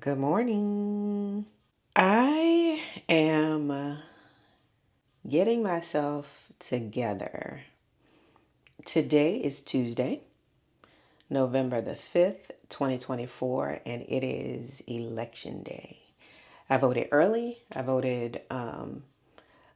Good morning. I am getting myself together. Today is Tuesday, November the 5th, 2024, and it is election day. I voted early. I voted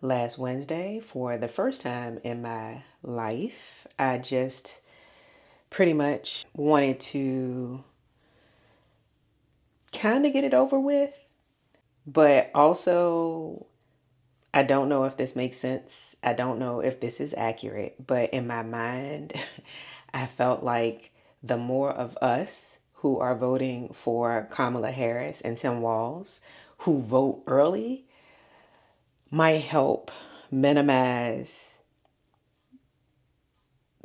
last Wednesday for the first time in my life. I just pretty much wanted to kind of get it over with, but also I don't know if this makes sense. I don't know if this is accurate, but in my mind, I felt like the more of us who are voting for Kamala Harris and Tim Walz who vote early might help minimize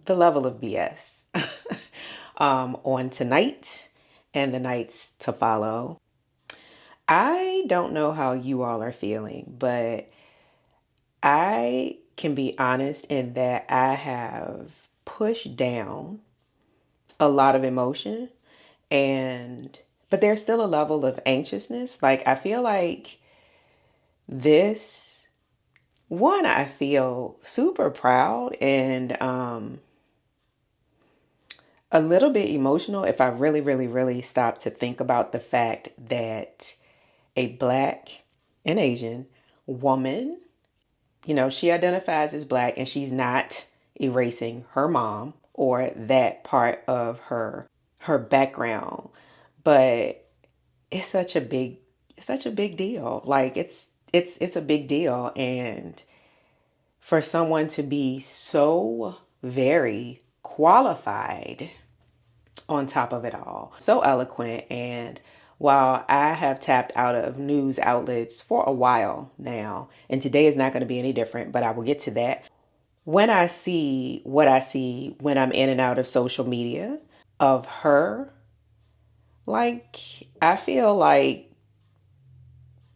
the level of BS on tonight and the nights to follow. I don't know how you all are feeling, but I can be honest in that I have pushed down a lot of emotion and but there's still a level of anxiousness. Like I feel like this one I feel super proud and a little bit emotional if I really stop to think about the fact that a black and Asian woman, she identifies as black and she's not erasing her mom or that part of her background. But it's such a big deal. Like it's a big deal, and for someone to be so very qualified on top of it all, so eloquent. And while I have tapped out of news outlets for a while now, and today is not going to be any different, but I will get to that. When I see what I see when I'm in and out of social media of her, like I feel like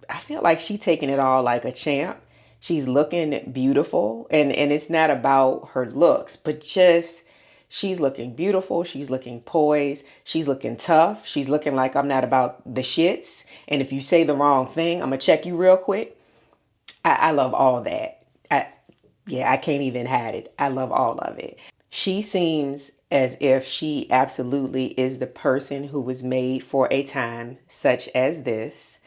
I feel like she's taking it all like a champ. She's looking beautiful, and it's not about her looks, but just she's looking beautiful, she's looking poised, she's looking tough, she's looking like I'm not about the shits. And if you say the wrong thing, I'm gonna check you real quick. I love all that. I can't even hide it. I love all of it. She seems as if she absolutely is the person who was made for a time such as this.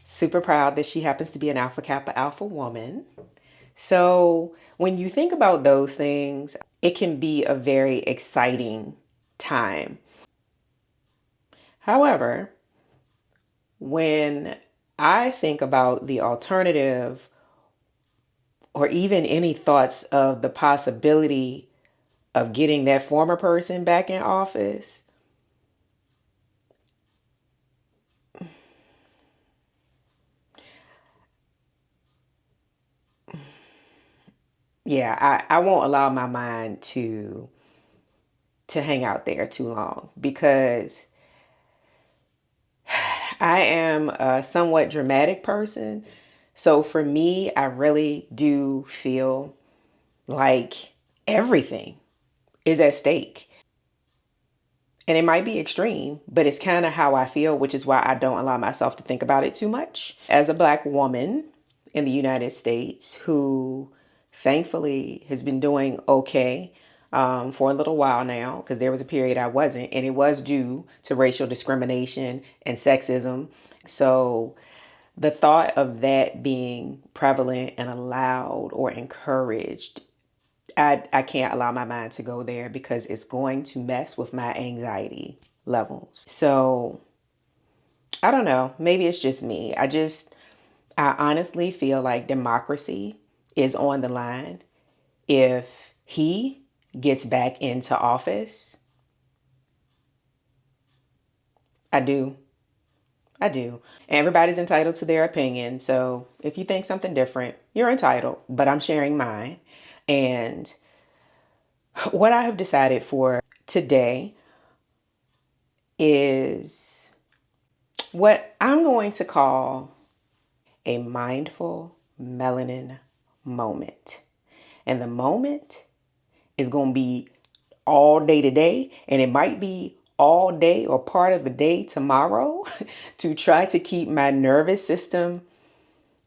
Super proud that she happens to be an Alpha Kappa Alpha woman. So when you think about those things, it can be a very exciting time. However, when I think about the alternative or even any thoughts of the possibility of getting that former person back in office, I won't allow my mind to hang out there too long because I am a somewhat dramatic person. So for me, I really do feel like everything is at stake. And it might be extreme, but it's kind of how I feel, which is why I don't allow myself to think about it too much. As a black woman in the United States who thankfully has been doing okay for a little while now, because there was a period I wasn't, and it was due to racial discrimination and sexism. So the thought of that being prevalent and allowed or encouraged, I can't allow my mind to go there because it's going to mess with my anxiety levels. So I don't know. Maybe it's just me. I honestly feel like democracy is on the line if he gets back into office. I do. I do. Everybody's entitled to their opinion. So if you think something different, you're entitled. But I'm sharing mine. And what I have decided for today is what I'm going to call a mindful melanin moment. And the moment is going to be all day today, and it might be all day or part of the day tomorrow to try to keep my nervous system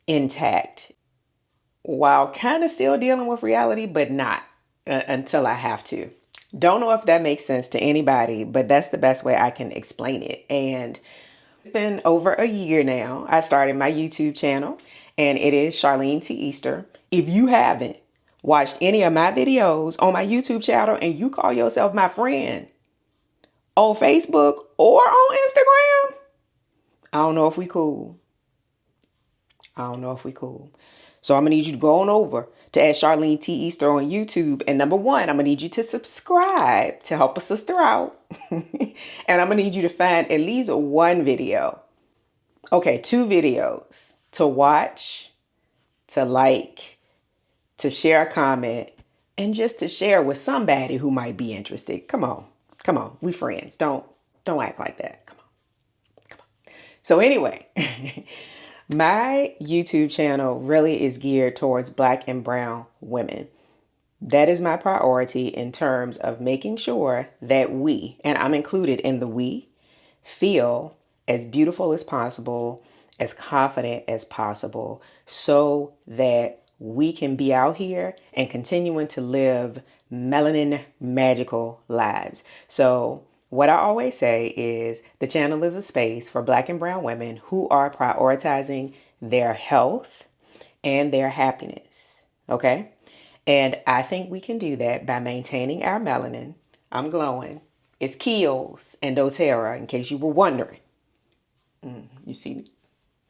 intact while kind of still dealing with reality, but not until I have to. Don't know if that makes sense to anybody, but that's the best way I can explain it. And it's been over a year now. I started my YouTube channel, and it is Charlene T. Easter. If you haven't watched any of my videos on my YouTube channel and you call yourself my friend on Facebook or on Instagram, I don't know if we cool. I don't know if we cool. So I'm gonna need you to go on over to at Charlene T. Easter on YouTube. And number one, I'm gonna need you to subscribe to help a sister out. And I'm gonna need you to find at least one video. Okay, 2 videos to watch, to like, to share a comment, and just to share with somebody who might be interested. Come on. Come on. We friends. Don't act like that. Come on. So anyway, my YouTube channel really is geared towards Black and brown women. That is my priority in terms of making sure that we, and I'm included in the we, feel as beautiful as possible, as confident as possible, so that we can be out here and continuing to live melanin magical lives. So what I always say is the channel is a space for Black and brown women who are prioritizing their health and their happiness. Okay? And I think we can do that by maintaining our melanin. I'm glowing. It's Kiehl's and doTERRA, in case you were wondering. You see me?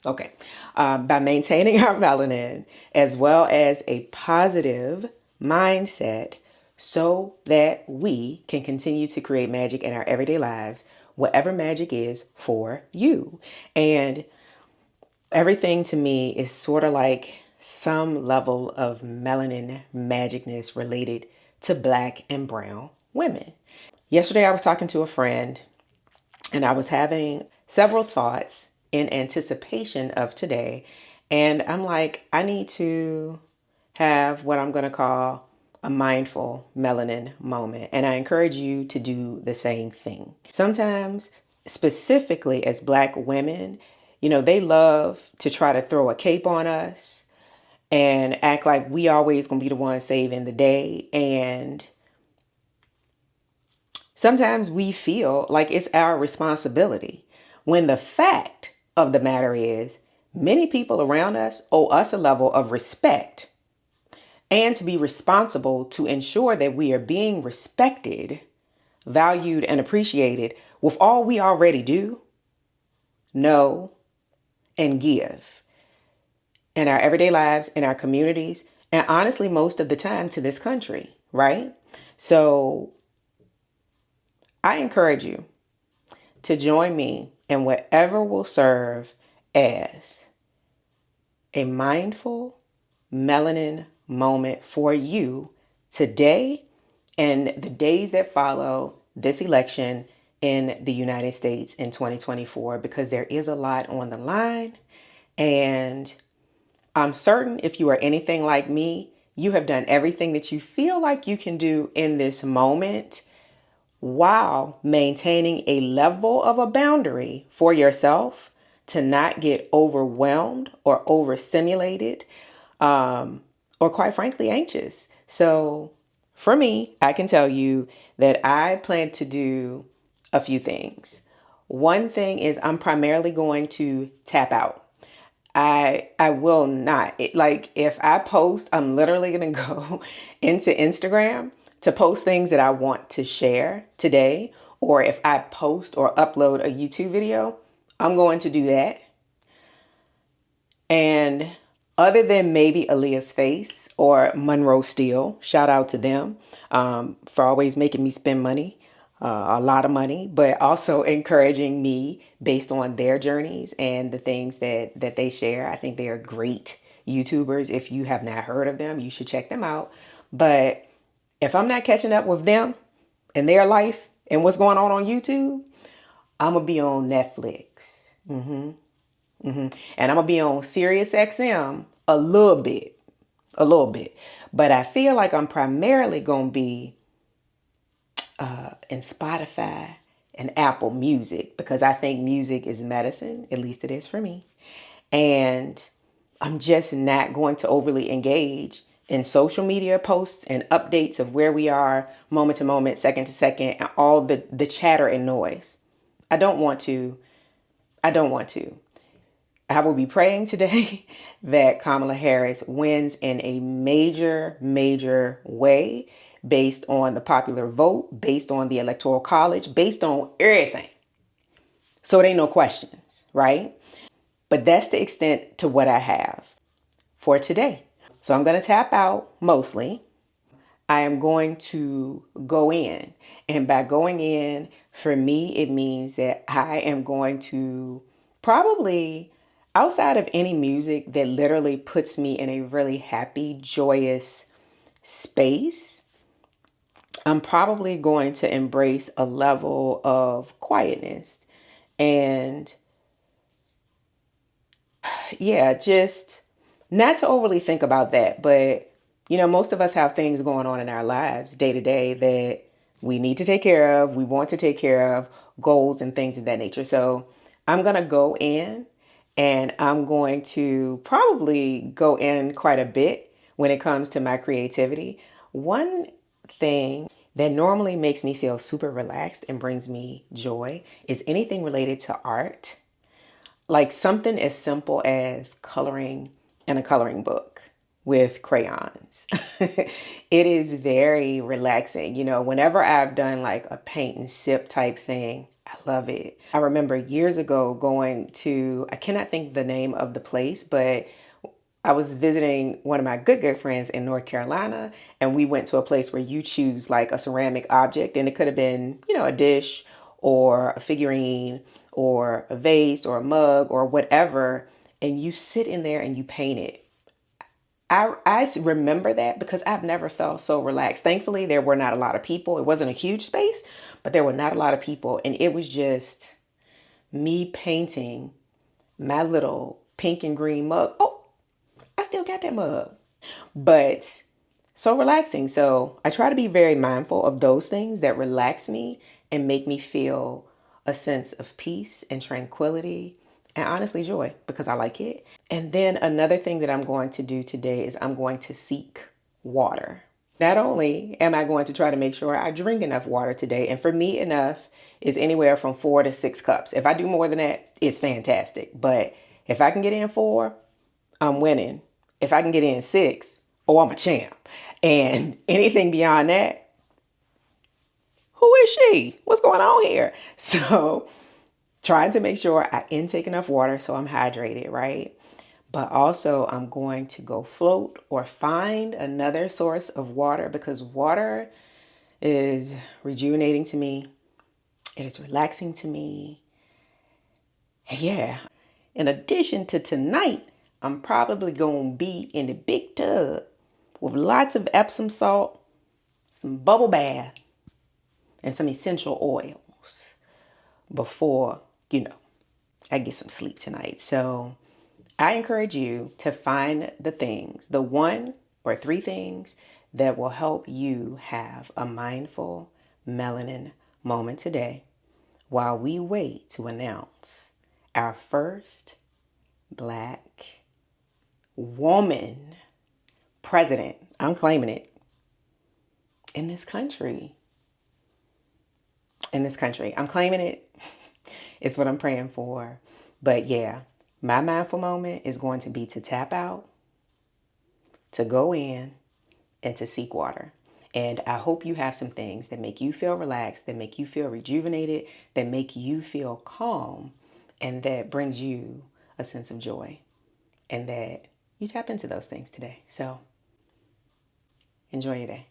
Okay. By maintaining our melanin as well as a positive mindset so that we can continue to create magic in our everyday lives, whatever magic is for you. And everything to me is sort of like some level of melanin magicness related to Black and brown women. Yesterday, I was talking to a friend and I was having several thoughts in anticipation of today. And I'm like, I need to have what I'm going to call a mindful melanin moment. And I encourage you to do the same thing. Sometimes, specifically as Black women, they love to try to throw a cape on us and act like we always gonna be the one saving the day. And sometimes we feel like it's our responsibility when the fact of the matter is many people around us owe us a level of respect and to be responsible to ensure that we are being respected, valued, and appreciated with all we already do, know, and give in our everyday lives, in our communities, and honestly, most of the time to this country, right? So I encourage you to join me in whatever will serve as a mindful melanin moment for you today and the days that follow this election in the United States in 2024, because there is a lot on the line. And I'm certain if you are anything like me, you have done everything that you feel like you can do in this moment while maintaining a level of a boundary for yourself to not get overwhelmed or overstimulated, or quite frankly, anxious. So for me, I can tell you that I plan to do a few things. One thing is I'm primarily going to tap out. I will not. Like if I post, I'm literally going to go into Instagram to post things that I want to share today. Or if I post or upload a YouTube video, I'm going to do that. And other than maybe Aaliyah's Face or Monroe Steele, shout out to them for always making me spend money, a lot of money, but also encouraging me based on their journeys and the things that they share. I think they are great YouTubers. If you have not heard of them, you should check them out. But if I'm not catching up with them and their life and what's going on YouTube, I'm going to be on Netflix. And I'm going to be on Sirius XM a little bit. But I feel like I'm primarily going to be in Spotify and Apple Music because I think music is medicine. At least it is for me. And I'm just not going to overly engage in social media posts and updates of where we are moment to moment, second to second, and all the chatter and noise. I don't want to. I don't want to. I will be praying today that Kamala Harris wins in a major, major way based on the popular vote, based on the electoral college, based on everything. So it ain't no questions, right? But that's the extent to what I have for today. So I'm going to tap out mostly. I am going to go in. And by going in, for me, it means that I am going to probably, outside of any music that literally puts me in a really happy, joyous space, I'm probably going to embrace a level of quietness. And yeah, just not to overly think about that, but most of us have things going on in our lives day to day that we need to take care of, we want to take care of, goals and things of that nature. So I'm going to go in and I'm going to probably go in quite a bit when it comes to my creativity. One thing that normally makes me feel super relaxed and brings me joy is anything related to art, like something as simple as coloring in a coloring book with crayons. It is very relaxing. Whenever I've done like a paint and sip type thing, I love it. I remember years ago going to, I cannot think the name of the place, but I was visiting one of my good friends in North Carolina, and we went to a place where you choose like a ceramic object, and it could have been, a dish or a figurine or a vase or a mug or whatever, and you sit in there and you paint it. I remember that because I've never felt so relaxed. Thankfully, there were not a lot of people. It wasn't a huge space, but there were not a lot of people, and it was just me painting my little pink and green mug. Oh, I still got that mug. But so relaxing. So I try to be very mindful of those things that relax me and make me feel a sense of peace and tranquility and honestly joy because I like it. And then another thing that I'm going to do today is I'm going to seek water. Not only am I going to try to make sure I drink enough water today, and for me, enough is anywhere from 4 to 6 cups. If I do more than that, it's fantastic. But if I can get in 4, I'm winning. If I can get in 6, oh, I'm a champ. And anything beyond that, who is she? What's going on here? So, trying to make sure I intake enough water so I'm hydrated, right? But also, I'm going to go float or find another source of water because water is rejuvenating to me. It is relaxing to me. Yeah. In addition to tonight, I'm probably going to be in the big tub with lots of Epsom salt, some bubble bath, and some essential oils before, I get some sleep tonight. So I encourage you to find the things, the 1 or 3 things that will help you have a mindful melanin moment today while we wait to announce our first Black woman president. I'm claiming it in this country. I'm claiming it. It's what I'm praying for. But yeah, my mindful moment is going to be to tap out, to go in, and to seek water. And I hope you have some things that make you feel relaxed, that make you feel rejuvenated, that make you feel calm, and that brings you a sense of joy. And that you tap into those things today. So enjoy your day.